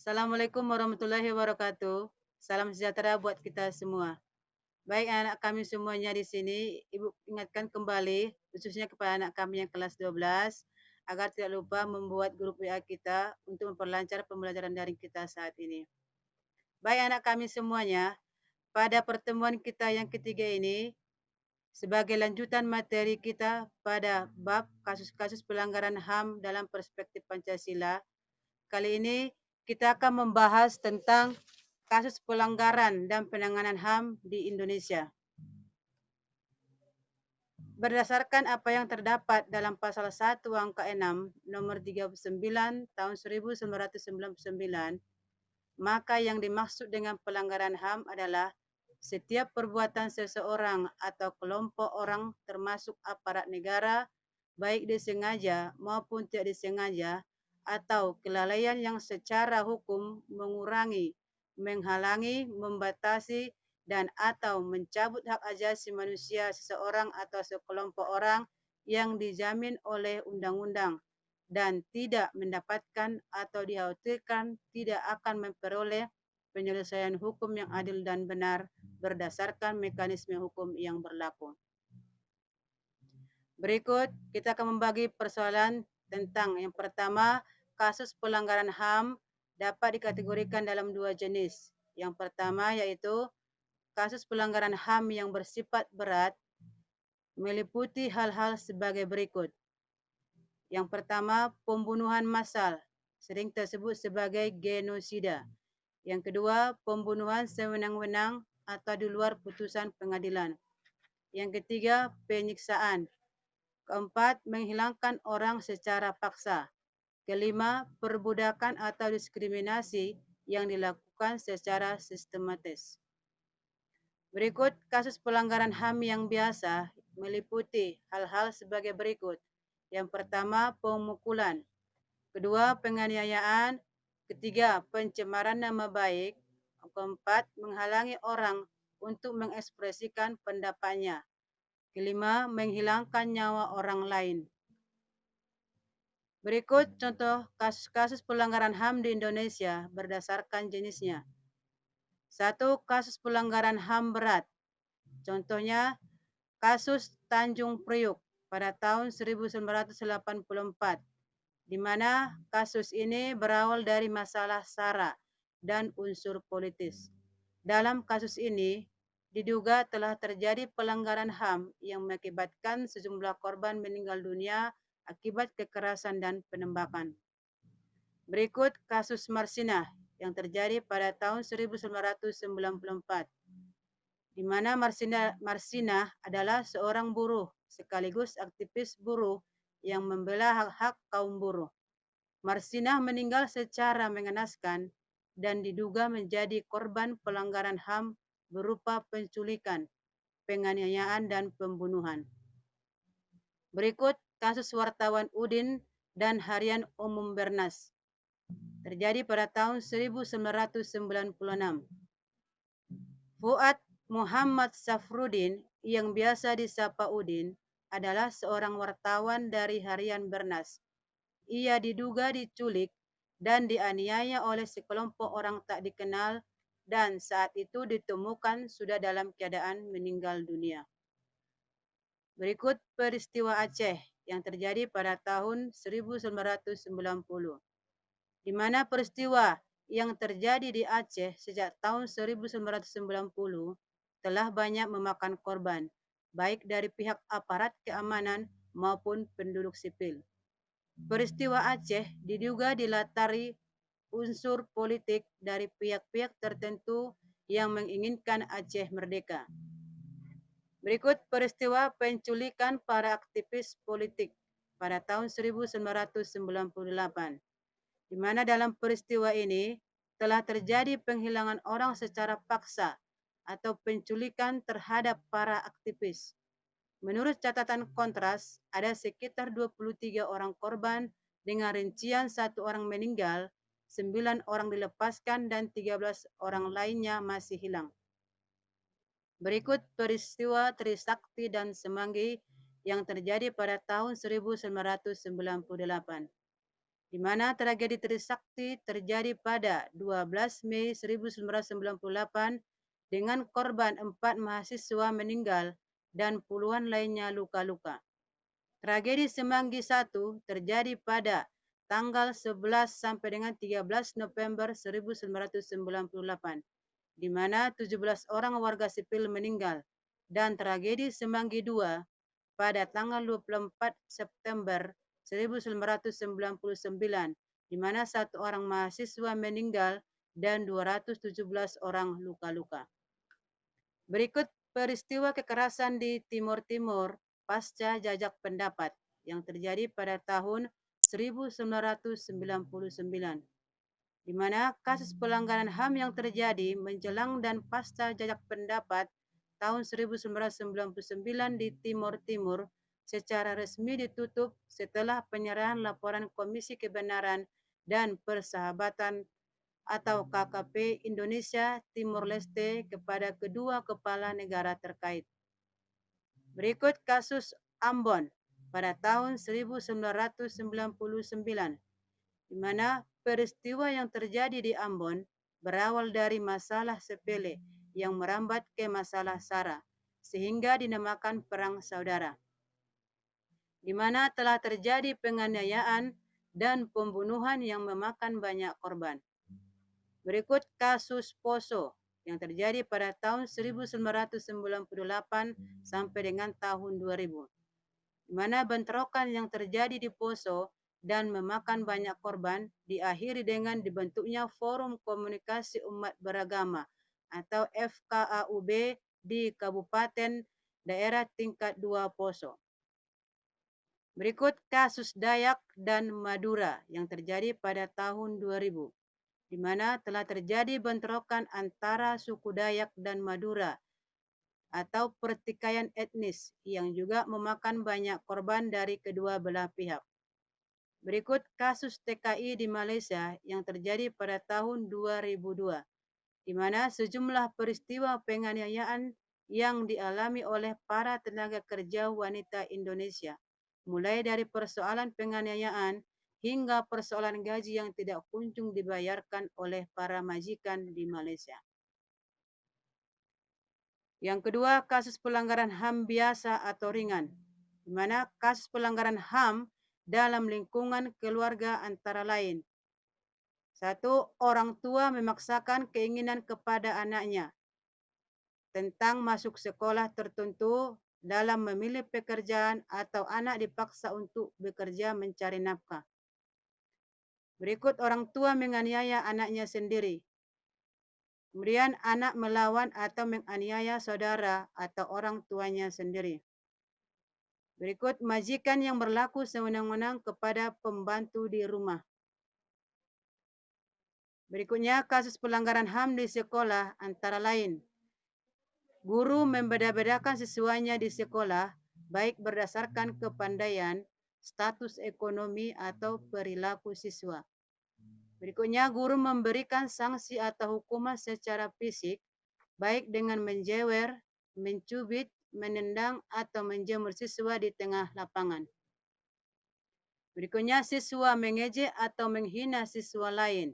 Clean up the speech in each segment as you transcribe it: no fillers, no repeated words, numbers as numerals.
Assalamualaikum warahmatullahi wabarakatuh. Salam sejahtera buat kita semua. Baik anak kami semuanya di sini, Ibu ingatkan kembali khususnya kepada anak kami yang kelas 12 agar tidak lupa membuat grup WA kita untuk memperlancar pembelajaran daring kita saat ini. Baik anak kami semuanya, pada pertemuan kita yang ketiga ini, sebagai lanjutan materi kita pada bab kasus-kasus pelanggaran HAM dalam perspektif Pancasila, kali ini kita akan membahas tentang kasus pelanggaran dan penanganan HAM di Indonesia. Berdasarkan apa yang terdapat dalam pasal 1 angka 6 nomor 39 tahun 1999, maka yang dimaksud dengan pelanggaran HAM adalah setiap perbuatan seseorang atau kelompok orang termasuk aparat negara, baik disengaja maupun tidak disengaja, atau kelalaian yang secara hukum mengurangi, menghalangi, membatasi, dan atau mencabut hak asasi manusia seseorang atau sekelompok orang yang dijamin oleh undang-undang dan tidak mendapatkan atau dikhawatirkan tidak akan memperoleh penyelesaian hukum yang adil dan benar berdasarkan mekanisme hukum yang berlaku. Berikut kita akan membagi persoalan tentang yang pertama, kasus pelanggaran HAM dapat dikategorikan dalam dua jenis. Yang pertama yaitu kasus pelanggaran HAM yang bersifat berat meliputi hal-hal sebagai berikut. Yang pertama, pembunuhan massal, sering tersebut sebagai genosida. Yang kedua, pembunuhan sewenang-wenang atau di luar putusan pengadilan. Yang ketiga, penyiksaan. Keempat, menghilangkan orang secara paksa. Kelima, perbudakan atau diskriminasi yang dilakukan secara sistematis. Berikut kasus pelanggaran HAM yang biasa meliputi hal-hal sebagai berikut. Yang pertama, pemukulan. Kedua, penganiayaan. Ketiga, pencemaran nama baik. Keempat, menghalangi orang untuk mengekspresikan pendapatnya. Kelima, menghilangkan nyawa orang lain. Berikut contoh kasus-kasus pelanggaran HAM di Indonesia berdasarkan jenisnya. 1. Kasus pelanggaran HAM berat. Contohnya, kasus Tanjung Priuk pada tahun 1984, di mana kasus ini berawal dari masalah SARA dan unsur politis. Dalam kasus ini, diduga telah terjadi pelanggaran HAM yang mengakibatkan sejumlah korban meninggal dunia akibat kekerasan dan penembakan. Berikut kasus Marsinah yang terjadi pada tahun 1994, di mana Marsinah adalah seorang buruh sekaligus aktivis buruh yang membela hak-hak kaum buruh. Marsinah meninggal secara mengenaskan dan diduga menjadi korban pelanggaran HAM berupa penculikan, penganiayaan, dan pembunuhan. Berikut kasus wartawan Udin dan Harian Umum Bernas. Terjadi pada tahun 1996. Fuad Muhammad Safruddin yang biasa disapa Udin adalah seorang wartawan dari Harian Bernas. Ia diduga diculik dan dianiaya oleh sekelompok orang tak dikenal dan saat itu ditemukan sudah dalam keadaan meninggal dunia. Berikut peristiwa Aceh yang terjadi pada tahun 1990, di mana peristiwa yang terjadi di Aceh sejak tahun 1990 telah banyak memakan korban, baik dari pihak aparat keamanan maupun penduduk sipil. Peristiwa Aceh diduga dilatari unsur politik dari pihak-pihak tertentu yang menginginkan Aceh merdeka. Berikut peristiwa penculikan para aktivis politik pada tahun 1998, di mana dalam peristiwa ini telah terjadi penghilangan orang secara paksa atau penculikan terhadap para aktivis. Menurut catatan Kontras, ada sekitar 23 orang korban dengan rincian 1 orang meninggal, 9 orang dilepaskan, dan 13 orang lainnya masih hilang. Berikut peristiwa Trisakti dan Semanggi yang terjadi pada tahun 1998, di mana tragedi Trisakti terjadi pada 12 Mei 1998 dengan korban 4 mahasiswa meninggal dan puluhan lainnya luka-luka. Tragedi Semanggi I terjadi pada tanggal 11 sampai dengan 13 November 1998, di mana 17 orang warga sipil meninggal, dan tragedi Semanggi II pada tanggal 24 September 1999, di mana 1 orang mahasiswa meninggal dan 217 orang luka-luka. Berikut peristiwa kekerasan di Timur Timur pasca jajak pendapat yang terjadi pada tahun 1999, di mana kasus pelanggaran HAM yang terjadi menjelang dan pasca jajak pendapat tahun 1999 di Timur Timur secara resmi ditutup setelah penyerahan laporan Komisi Kebenaran dan Persahabatan atau KKP Indonesia Timor Leste kepada kedua kepala negara terkait. Berikut kasus Ambon pada tahun 1999, di mana peristiwa yang terjadi di Ambon berawal dari masalah sepele yang merambat ke masalah SARA, sehingga dinamakan Perang Saudara, di mana telah terjadi penganiayaan dan pembunuhan yang memakan banyak korban. Berikut kasus Poso yang terjadi pada tahun 1998 sampai dengan tahun 2000, di mana bentrokan yang terjadi di Poso dan memakan banyak korban diakhiri dengan dibentuknya Forum Komunikasi Umat Beragama atau FKAUB di Kabupaten Daerah Tingkat 2 Poso. Berikut kasus Dayak dan Madura yang terjadi pada tahun 2000. Di mana telah terjadi bentrokan antara suku Dayak dan Madura atau pertikaian etnis yang juga memakan banyak korban dari kedua belah pihak. Berikut kasus TKI di Malaysia yang terjadi pada tahun 2002, di mana sejumlah peristiwa penganiayaan yang dialami oleh para tenaga kerja wanita Indonesia, mulai dari persoalan penganiayaan hingga persoalan gaji yang tidak kunjung dibayarkan oleh para majikan di Malaysia. Yang kedua, kasus pelanggaran HAM biasa atau ringan, di mana kasus pelanggaran HAM dalam lingkungan keluarga antara lain. 1. Orang tua memaksakan keinginan kepada anaknya tentang masuk sekolah tertentu dalam memilih pekerjaan atau anak dipaksa untuk bekerja mencari nafkah. Berikut orang tua menganiaya anaknya sendiri. Kemudian anak melawan atau menganiaya saudara atau orang tuanya sendiri. Berikut majikan yang berlaku sewenang-wenang kepada pembantu di rumah. Berikutnya kasus pelanggaran HAM di sekolah antara lain. Guru membeda-bedakan siswanya di sekolah baik berdasarkan kepandaian, status ekonomi atau perilaku siswa. Berikutnya, guru memberikan sanksi atau hukuman secara fisik, baik dengan menjewer, mencubit, menendang, atau menjemur siswa di tengah lapangan. Berikutnya, siswa mengejek atau menghina siswa lain.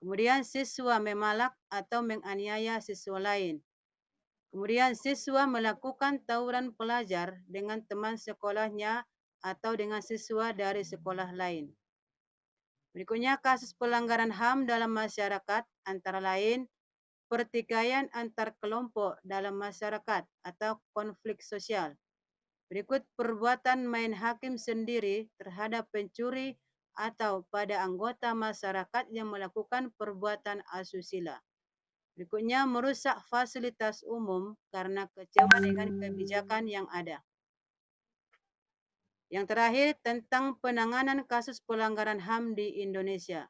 Kemudian, siswa memalak atau menganiaya siswa lain. Kemudian, siswa melakukan tawuran pelajar dengan teman sekolahnya atau dengan siswa dari sekolah lain. Berikutnya, kasus pelanggaran HAM dalam masyarakat antara lain pertikaian antar kelompok dalam masyarakat atau konflik sosial. Berikut perbuatan main hakim sendiri terhadap pencuri atau pada anggota masyarakat yang melakukan perbuatan asusila. Berikutnya, merusak fasilitas umum karena kecewa dengan kebijakan yang ada. Yang terakhir, tentang penanganan kasus pelanggaran HAM di Indonesia.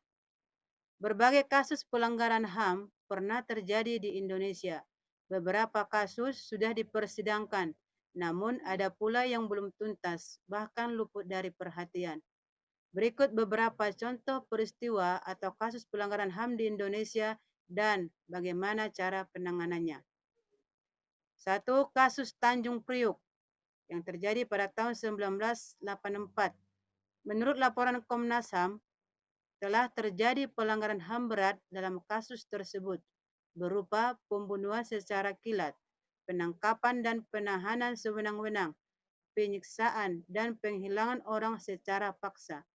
Berbagai kasus pelanggaran HAM pernah terjadi di Indonesia. Beberapa kasus sudah dipersidangkan, namun ada pula yang belum tuntas, bahkan luput dari perhatian. Berikut beberapa contoh peristiwa atau kasus pelanggaran HAM di Indonesia dan bagaimana cara penanganannya. 1. Kasus Tanjung Priuk yang terjadi pada tahun 1984, Menurut laporan Komnas HAM, telah terjadi pelanggaran HAM berat dalam kasus tersebut, berupa pembunuhan secara kilat, penangkapan dan penahanan sewenang-wenang, penyiksaan, dan penghilangan orang secara paksa.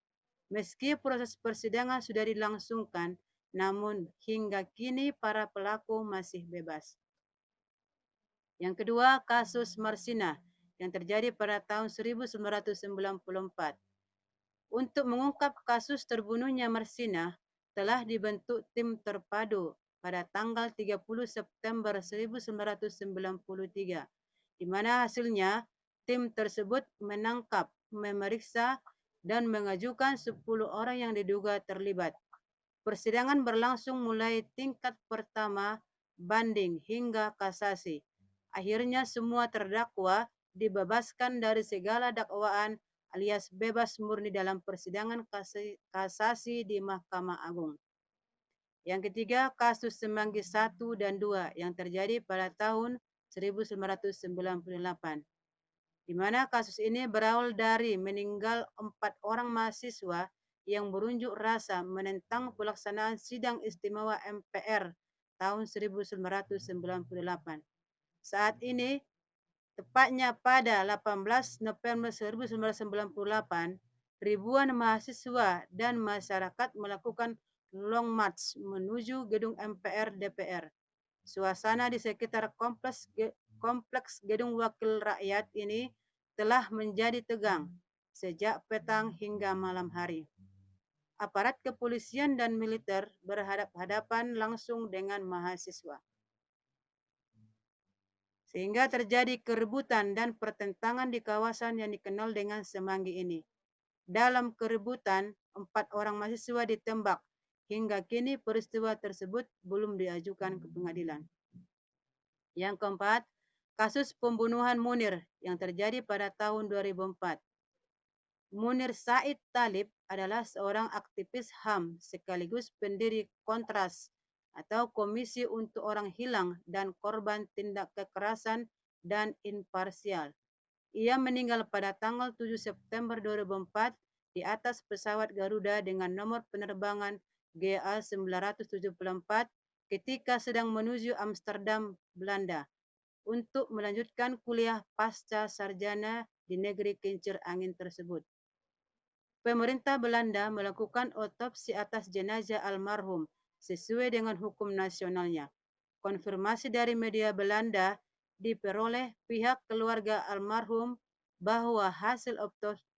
Meski proses persidangan sudah dilangsungkan, namun hingga kini para pelaku masih bebas. Yang kedua, kasus Marsina yang terjadi pada tahun 1994. Untuk mengungkap kasus terbunuhnya Marsina, telah dibentuk tim terpadu pada tanggal 30 September 1993, di mana hasilnya tim tersebut menangkap, memeriksa, dan mengajukan 10 orang yang diduga terlibat. Persidangan berlangsung mulai tingkat pertama, banding, hingga kasasi. Akhirnya semua terdakwa dibebaskan dari segala dakwaan alias bebas murni dalam persidangan kasasi di Mahkamah Agung. Yang ketiga, kasus Semanggi 1 dan 2 yang terjadi pada tahun 1998. Di mana kasus ini berawal dari meninggal 4 orang mahasiswa yang berunjuk rasa menentang pelaksanaan sidang istimewa MPR tahun 1998. Saat ini, tepatnya pada 18 November 1998, ribuan mahasiswa dan masyarakat melakukan long march menuju gedung MPR DPR. Suasana di sekitar kompleks Gedung Wakil Rakyat ini telah menjadi tegang sejak petang hingga malam hari. Aparat kepolisian dan militer berhadapan langsung dengan mahasiswa, sehingga terjadi keributan dan pertentangan di kawasan yang dikenal dengan Semanggi ini. Dalam keributan, 4 orang mahasiswa ditembak. Hingga kini peristiwa tersebut belum diajukan ke pengadilan. Yang keempat, kasus pembunuhan Munir yang terjadi pada tahun 2004. Munir Said Talib adalah seorang aktivis HAM sekaligus pendiri Kontras atau Komisi untuk Orang Hilang dan Korban Tindak Kekerasan dan Imparsial. Ia meninggal pada tanggal 7 September 2004 di atas pesawat Garuda dengan nomor penerbangan GA974 ketika sedang menuju Amsterdam, Belanda, untuk melanjutkan kuliah pasca sarjana di negeri kincir angin tersebut. Pemerintah Belanda melakukan otopsi atas jenazah almarhum sesuai dengan hukum nasionalnya. Konfirmasi dari media Belanda diperoleh pihak keluarga almarhum bahwa hasil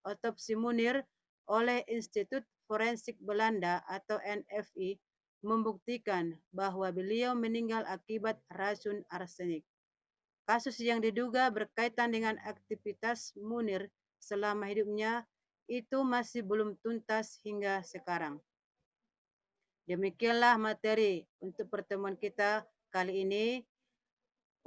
otopsi Munir oleh Institut Forensik Belanda atau NFI membuktikan bahwa beliau meninggal akibat racun arsenik. Kasus yang diduga berkaitan dengan aktivitas Munir selama hidupnya itu masih belum tuntas hingga sekarang. Demikianlah materi untuk pertemuan kita kali ini.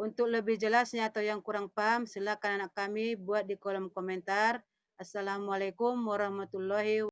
Untuk lebih jelasnya atau yang kurang paham, silakan anak kami buat di kolom komentar. Assalamualaikum warahmatullahi wabarakatuh.